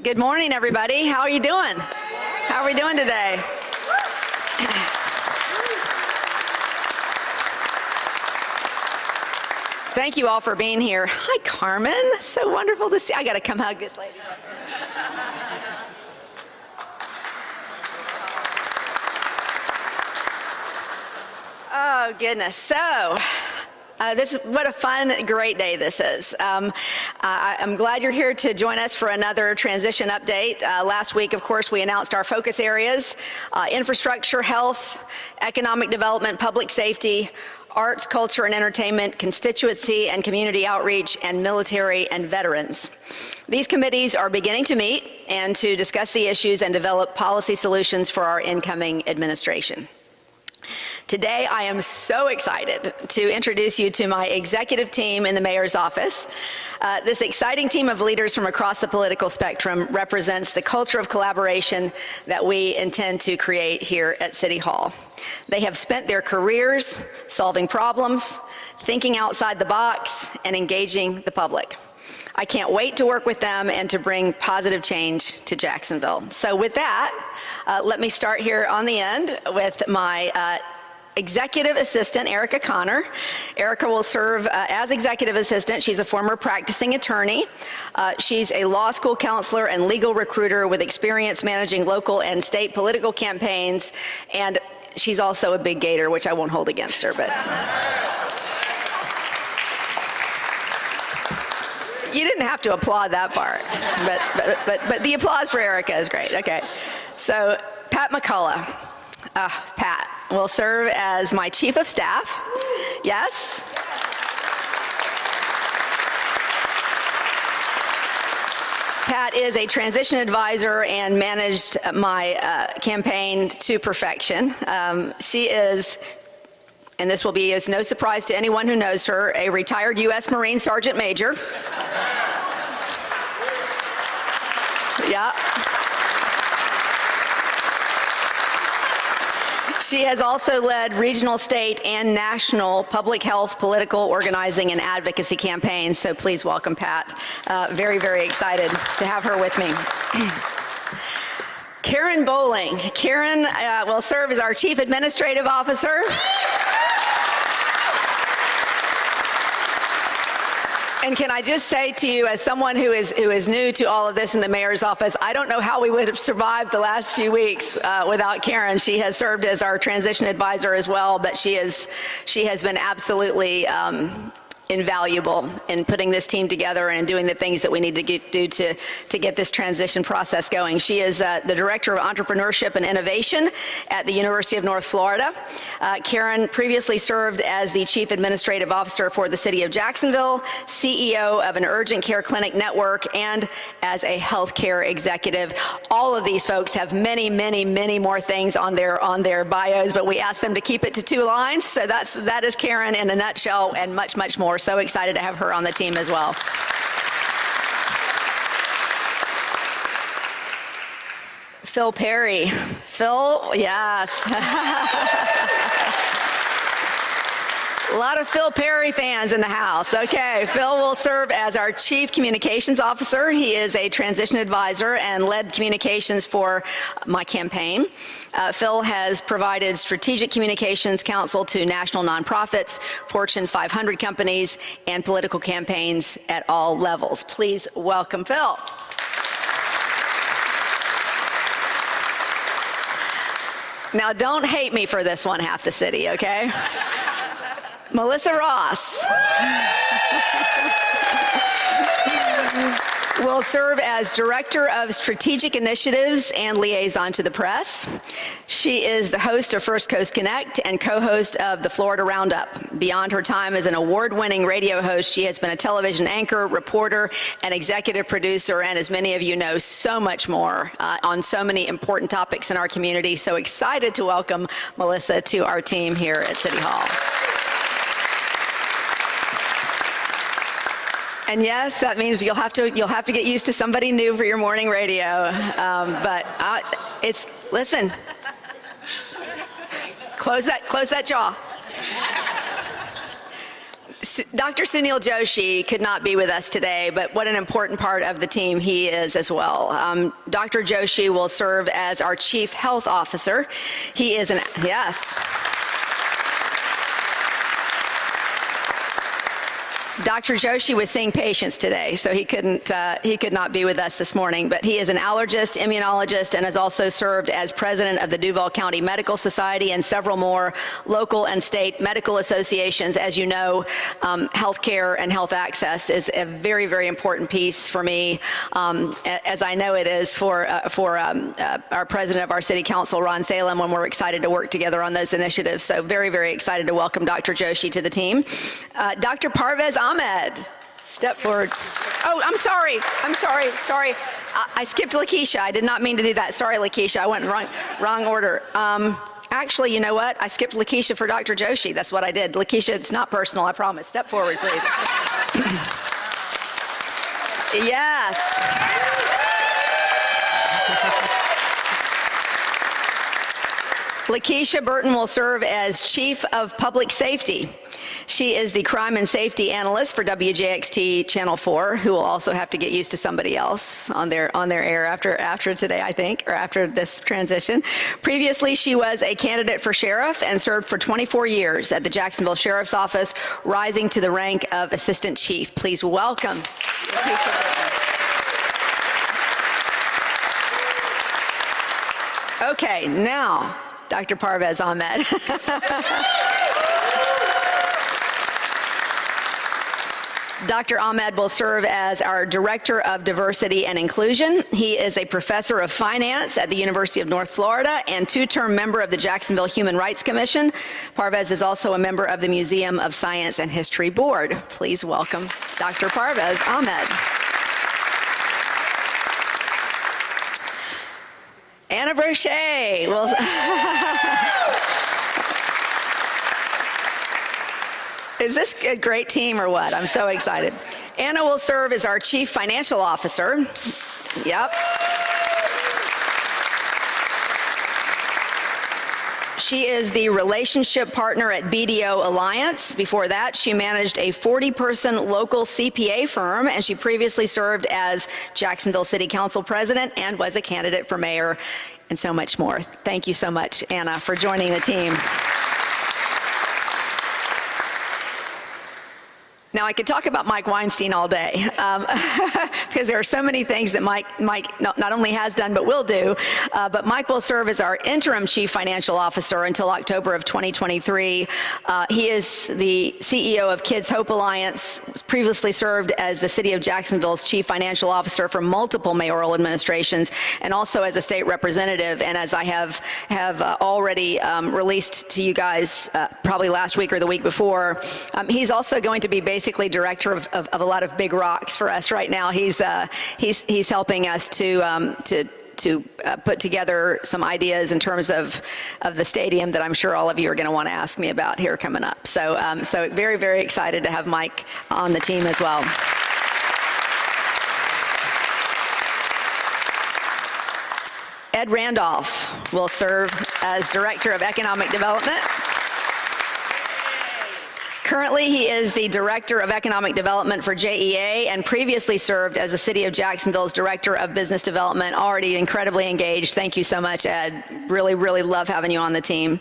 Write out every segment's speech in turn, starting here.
Good morning, everybody. How are you doing? How are we doing today? Thank you all for being here. Hi, Carmen. So wonderful to see. I got to come hug this lady. Oh, goodness. So, what a fun, great day this is. I'm glad you're here to join us for another transition update. Last week, of course, we announced our focus areas: infrastructure, health, economic development, public safety, arts, culture and entertainment, constituency and community outreach, and military and veterans. These committees are beginning to meet and to discuss the issues and develop policy solutions for our incoming administration. Today, I am so excited to introduce you to my executive team in the mayor's office. This exciting team of leaders from across the political spectrum represents the culture of collaboration that we intend to create here at City Hall. They have spent their careers solving problems, thinking outside the box, and engaging the public. I can't wait to work with them and to bring positive change to Jacksonville. So with that, let me start here on the end with my Executive Assistant, Erica Connor. Erica will serve as Executive Assistant. She's a former practicing attorney. She's a law school counselor and legal recruiter with experience managing local and state political campaigns, and she's also a big gator, which I won't hold against her, but. You didn't have to applaud that part, but the applause for Erica is great. Okay, so Pat McCullough. Pat will serve as my Chief of Staff. Yes? Pat is a transition advisor and managed my campaign to perfection. She is, and this will be as no surprise to anyone who knows her, a retired U.S. Marine Sergeant Major. Yeah. She has also led regional, state, and national public health, political organizing, and advocacy campaigns. So please welcome Pat. Very, very excited to have her with me. Karen Bowling. Karen will serve as our Chief Administrative Officer. And can I just say to you, as someone who is new to all of this in the mayor's office, I don't know how we would have survived the last few weeks without Karen. She has served as our transition advisor as well, but she has been absolutely invaluable in putting this team together and doing the things that we need to do to get this transition process going. She is the Director of Entrepreneurship and Innovation at the University of North Florida. Karen previously served as the Chief Administrative Officer for the City of Jacksonville, CEO of an urgent care clinic network, and as a healthcare executive. All of these folks have many, many, many more things on their bios, but we asked them to keep it to 2 lines. So that is Karen in a nutshell, and much, much more. So excited to have her on the team as well. Phil Perry. Phil, yes. A lot of Phil Perry fans in the house. Okay, Phil will serve as our Chief Communications Officer. He is a transition advisor and led communications for my campaign. Phil has provided strategic communications counsel to national nonprofits, Fortune 500 companies, and political campaigns at all levels. Please welcome Phil. Now, don't hate me for this one, half the city, okay? Melissa Ross will serve as Director of Strategic Initiatives and Liaison to the Press. She is the host of First Coast Connect and co-host of the Florida Roundup. Beyond her time as an award-winning radio host, she has been a television anchor, reporter, and executive producer, and as many of you know, so much more on so many important topics in our community. So excited to welcome Melissa to our team here at City Hall. And yes, that means you'll have to get used to somebody new for your morning radio. Listen, close that jaw. Dr. Sunil Joshi could not be with us today, but what an important part of the team he is as well. Dr. Joshi will serve as our Chief Health Officer. He is yes. Dr. Joshi was seeing patients today, so he could not be with us this morning, but he is an allergist, immunologist, and has also served as president of the Duval County Medical Society and several more local and state medical associations. As you know, healthcare and health access is a very, very important piece for me, as I know it is for our president of our city council, Ron Salem, when we're excited to work together on those initiatives. So very, very excited to welcome Dr. Joshi to the team. Dr. Parvez Ahmed, step forward. Oh, I'm sorry. I skipped Lakeisha. I did not mean to do that. Sorry, Lakeisha. I went wrong order. Actually, you know what? I skipped Lakeisha for Dr. Joshi. That's what I did. Lakeisha, it's not personal, I promise. Step forward, please. Yes. Lakeisha Burton will serve as Chief of Public Safety. She is the Crime and Safety Analyst for WJXT Channel 4, who will also have to get used to somebody else on their air after today, I think, or after this transition. Previously, she was a candidate for sheriff and served for 24 years at the Jacksonville Sheriff's Office, rising to the rank of Assistant Chief. Please welcome Lakeisha Burton. Okay, now, Dr. Parvez Ahmed. Dr. Ahmed will serve as our Director of Diversity and Inclusion. He is a professor of finance at the University of North Florida and two-term member of the Jacksonville Human Rights Commission. Parvez is also a member of the Museum of Science and History Board. Please welcome Dr. Parvez Ahmed. Anna Brochet will... Is this a great team or what? I'm so excited. Anna will serve as our Chief Financial Officer. Yep. She is the relationship partner at BDO Alliance. Before that, she managed a 40-person local CPA firm, and she previously served as Jacksonville City Council President and was a candidate for mayor, and so much more. Thank you so much, Anna, for joining the team. Now, I could talk about Mike Weinstein all day, because there are so many things that Mike not only has done but will do. But Mike will serve as our interim Chief Financial Officer until October of 2023. He is the CEO of Kids Hope Alliance, previously served as the City of Jacksonville's Chief Financial Officer for multiple mayoral administrations, and also as a state representative. And as I have already released to you guys probably last week or the week before, he's also going to be basically director of a lot of big rocks for us right now. He's helping us to put together some ideas in terms of the stadium that I'm sure all of you are going to want to ask me about here coming up. So very, very excited to have Mike on the team as well. Ed Randolph will serve as Director of Economic Development. Currently, he is the Director of Economic Development for JEA and previously served as the City of Jacksonville's Director of Business Development. Already incredibly engaged. Thank you so much, Ed. Really, really love having you on the team.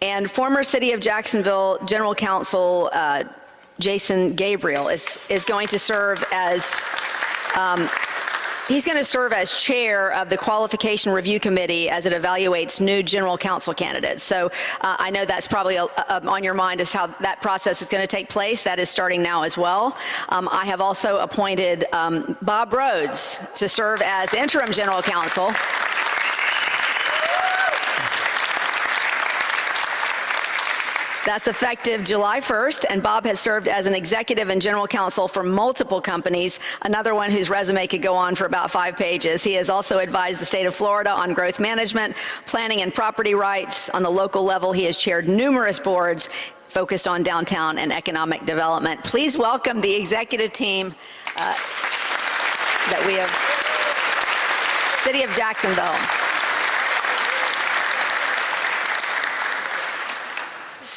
And former City of Jacksonville General Counsel Jason Gabriel is going to serve as he's going to serve as chair of the Qualification Review Committee as it evaluates new general counsel candidates. So I know that's probably on your mind is how that process is going to take place. That is starting now as well. I have also appointed Bob Rhodes to serve as interim general counsel. That's effective July 1st, and Bob has served as an executive and general counsel for multiple companies, another one whose resume could go on for about 5 pages. He has also advised the state of Florida on growth management, planning and property rights. On the local level, he has chaired numerous boards focused on downtown and economic development. Please welcome the executive team that we have, City of Jacksonville.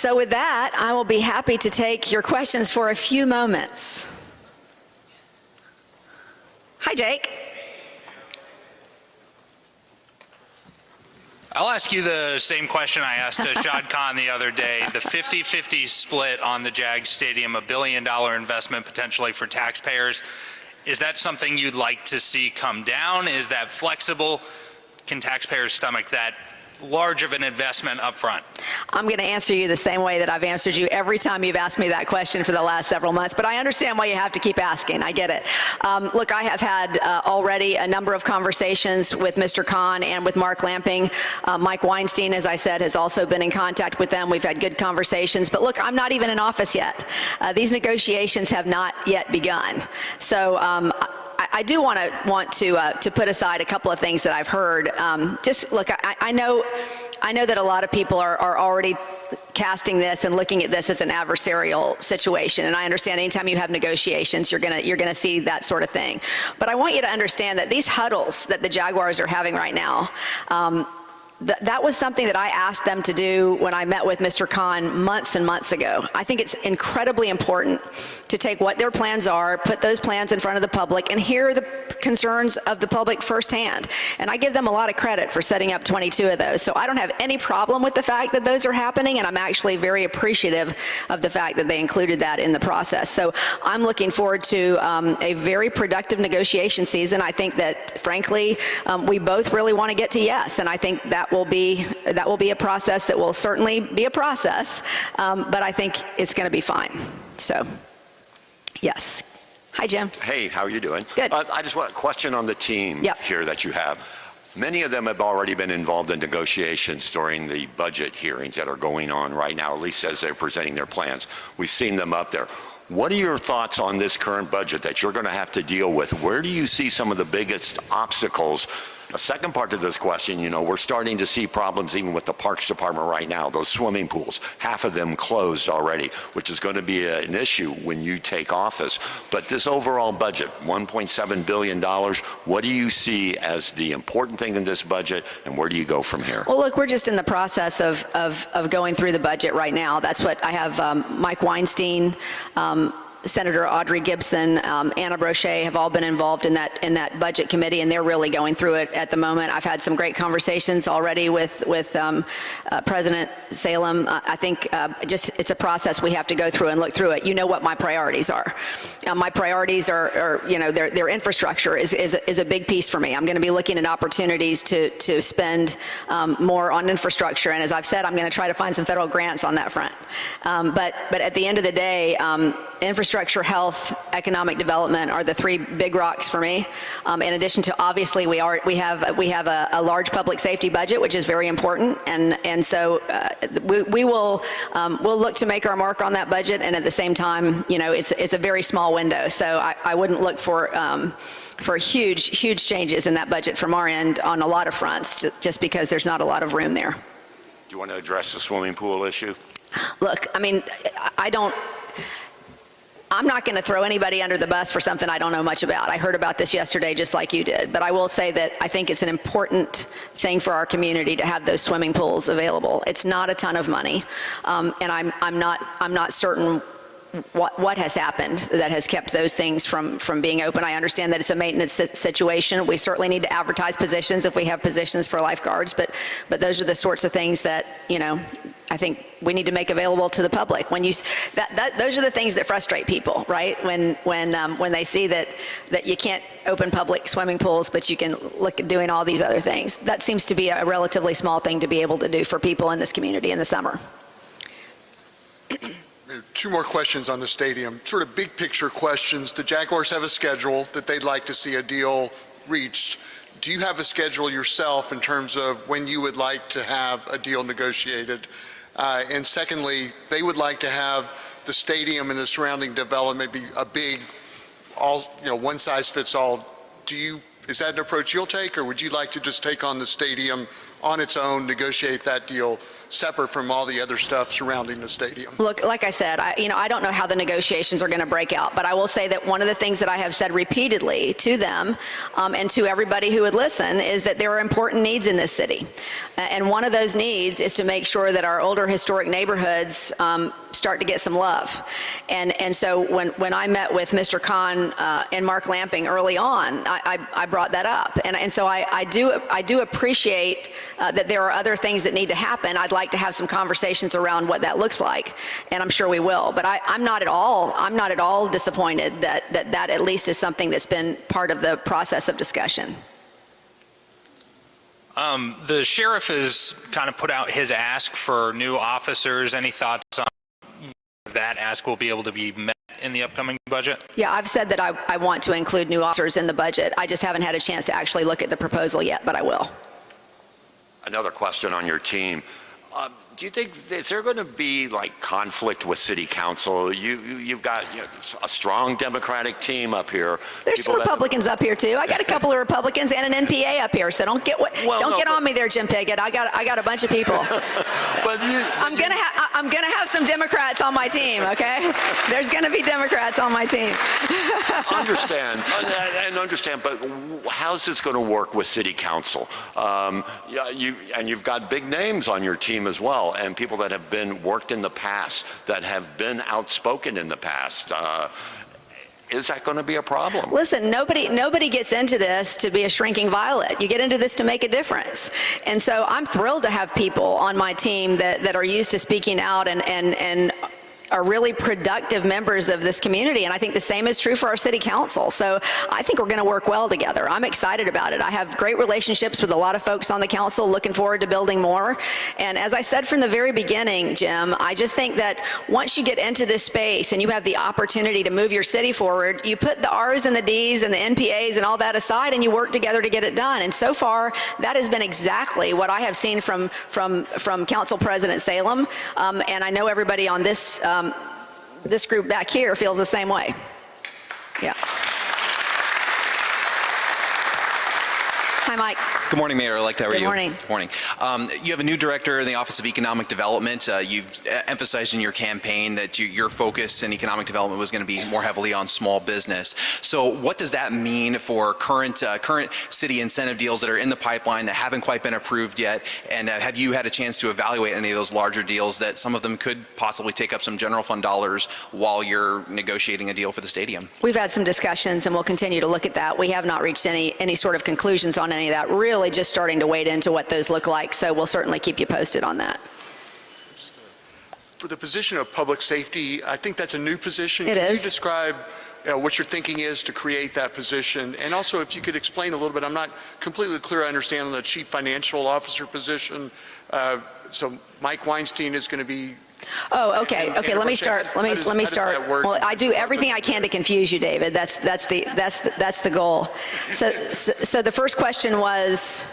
So with that, I will be happy to take your questions for a few moments. Hi, Jake. I'll ask you the same question I asked Shad Khan the other day. The 50-50 split on the Jags Stadium, $1 billion investment potentially for taxpayers. Is that something you'd like to see come down? Is that flexible? Can taxpayers stomach that large of an investment up front? I'm going to answer you the same way that I've answered you every time you've asked me that question for the last several months, but I understand why you have to keep asking. I get it. Look, I have had already a number of conversations with Mr. Khan and with Mark Lamping. Mike Weinstein, as I said, has also been in contact with them. We've had good conversations, but look, I'm not even in office yet. These negotiations have not yet begun. So I do want to put aside a couple of things that I've heard. Just look, I know that a lot of people are already casting this and looking at this as an adversarial situation, and I understand anytime you have negotiations, you're gonna see that sort of thing. But I want you to understand that these huddles that the Jaguars are having right now, that was something that I asked them to do when I met with Mr. Khan months and months ago. I think it's incredibly important to take what their plans are, put those plans in front of the public, and hear the concerns of the public firsthand. And I give them a lot of credit for setting up 22 of those. So I don't have any problem with the fact that those are happening, and I'm actually very appreciative of the fact that they included that in the process. So I'm looking forward to a very productive negotiation season. I think that, frankly, we both really want to get to yes, and I think that will be a process that will certainly be a process, but I think it's going to be fine. So, yes. Hi, Jim. Hey, how are you doing? Good. I just want a question on the team here that you have. Many of them have already been involved in negotiations during the budget hearings that are going on right now, at least as they're presenting their plans. We've seen them up there. What are your thoughts on this current budget that you're going to have to deal with? Where do you see some of the biggest obstacles? A second part to this question, you know, we're starting to see problems even with the Parks Department right now, those swimming pools, half of them closed already, which is going to be an issue when you take office. But this overall budget, $1.7 billion, what do you see as the important thing in this budget, and where do you go from here? Well, look, we're just in the process of going through the budget right now. That's what I have Mike Weinstein, Senator Audrey Gibson, Anna Brochet have all been involved in that budget committee, and they're really going through it at the moment. I've had some great conversations already with President Salem. I think it's a process we have to go through and look through it. You know what my priorities are. My priorities are you know, their infrastructure is a big piece for me. I'm going to be looking at opportunities to spend more on infrastructure, and as I've said, I'm going to try to find some federal grants on that front. But at the end of the day, infrastructure, health, economic development are the three big rocks for me. In addition to, obviously, we have a large public safety budget, which is very important, and so we'll look to make our mark on that budget, and at the same time, you know, it's a very small window, so I wouldn't look for huge changes in that budget from our end on a lot of fronts, just because there's not a lot of room there. Do you want to address the swimming pool issue? Look, I mean, I'm not going to throw anybody under the bus for something I don't know much about. I heard about this yesterday just like you did, but I will say that I think it's an important thing for our community to have those swimming pools available. It's not a ton of money, and I'm not certain what has happened that has kept those things from being open. I understand that it's a maintenance situation. We certainly need to advertise positions if we have positions for lifeguards, but those are the sorts of things that, you know, I think we need to make available to the public. When those are the things that frustrate people, right? When they see that you can't open public swimming pools, but you can look at doing all these other things. That seems to be a relatively small thing to be able to do for people in this community in the summer. Two more questions on the stadium, sort of big picture questions. The Jaguars have a schedule that they'd like to see a deal reached. Do you have a schedule yourself in terms of when you would like to have a deal negotiated? And secondly, they would like to have the stadium and the surrounding development be a big, one size fits all. Is that an approach you'll take, or would you like to just take on the stadium on its own negotiate that deal separate from all the other stuff surrounding the stadium? Look, like I said, I don't know how the negotiations are going to break out, but I will say that one of the things that I have said repeatedly to them and to everybody who would listen is that there are important needs in this city. And one of those needs is to make sure that our older historic neighborhoods start to get some love. And so when I met with Mr. Kahn and Mark Lamping early on, I brought that up. And so I do appreciate that there are other things that need to happen. I'd like to have some conversations around what that looks like, and I'm sure we will. But I'm not at all disappointed that at least is something that's been part of the process of discussion. The sheriff has kind of put out his ask for new officers. Any thoughts on that ask will be able to be met in the upcoming budget? Yeah, I've said that I want to include new officers in the budget. I just haven't had a chance to actually look at the proposal yet, but I will. Another question on your team. Do you think, is there going to be like conflict with city council? You've got a strong Democratic team up here. There's some Republicans up here too. I got a couple of Republicans and an NPA up here, so don't get on me there, Jim Piggott. I got a bunch of people. I'm gonna have some Democrats on my team. Okay, there's gonna be Democrats on my team. Understand, but how's this going to work with city council? You've got big names on your team as well, and people that have been worked in the past, that have been outspoken in the past. Is that going to be a problem? Listen, nobody gets into this to be a shrinking violet. You get into this to make a difference. And so I'm thrilled to have people on my team that are used to speaking out and are really productive members of this community, and I think the same is true for our city council. So I think we're going to work well together. I'm excited about it. I have great relationships with a lot of folks on the council, looking forward to building more. And as I said from the very beginning, Jim, I just think that once you get into this space and you have the opportunity to move your city forward, you put the R's and the D's and the NPAs and all that aside, and you work together to get it done. And so far, that has been exactly what I have seen from Council President Salem, and I know everybody on this this group back here feels the same way. Yeah. Hi, Mike. Good morning, Mayor-elect. How are you? Good morning. Good morning. You have a new director in the Office of Economic Development. You've emphasized in your campaign that your focus in economic development was going to be more heavily on small business. So what does that mean for current city incentive deals that are in the pipeline that haven't quite been approved yet? And have you had a chance to evaluate any of those larger deals that some of them could possibly take up some general fund dollars while you're negotiating a deal for the stadium? We've had some discussions, and we'll continue to look at that. We have not reached any sort of conclusions on any of that. Really just starting to wade into what those look like, so we'll certainly keep you posted on that. For the position of public safety, I think that's a new position. It is. Can you describe what your thinking is to create that position? And also, if you could explain a little bit, I'm not completely clear, I understand, on the chief financial officer position. So Mike Weinstein is going to be... Oh, okay. Okay, let me start. Let me start. Well, I do everything I can to confuse you, David. That's the goal. So the first question was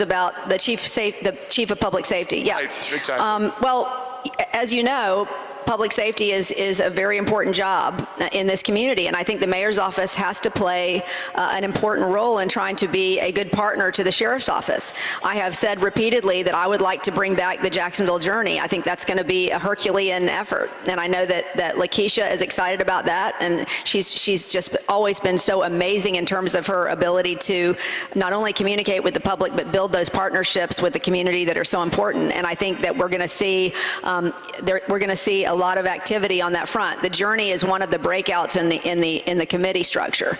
about the chief of public safety. Yeah. Right, exactly. Well, as you know, public safety is a very important job in this community, and I think the mayor's office has to play an important role in trying to be a good partner to the sheriff's office. I have said repeatedly that I would like to bring back the Jacksonville Journey. I think that's going to be a Herculean effort, and I know that Lakeisha is excited about that, and she's just always been so amazing in terms of her ability to not only communicate with the public but build those partnerships with the community that are so important. And I think that we're going to see a lot of activity on that front. The Journey is one of the breakouts in the committee structure.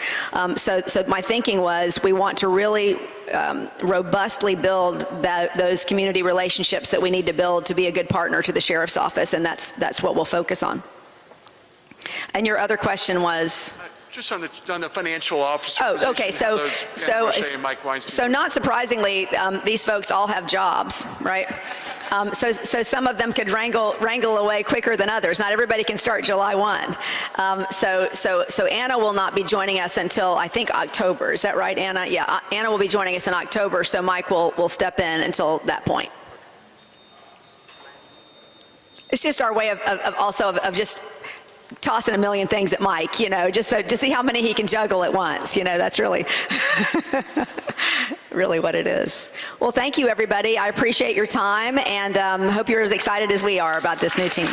So my thinking was we want to really robustly build those community relationships that we need to build to be a good partner to the sheriff's office, and that's what we'll focus on. And your other question was? Just on the financial officer. Oh, okay. So not surprisingly, these folks all have jobs, right? So some of them could wrangle away quicker than others. Not everybody can start July 1. So Anna will not be joining us until I think October. Is that right, Anna? Yeah, Anna will be joining us in October. So Mike will step in until that point. It's just our way of just tossing a million things at Mike, just so to see how many he can juggle at once. That's really really what it is. Well, thank you, everybody. I appreciate your time, and hope you're as excited as we are about this new team.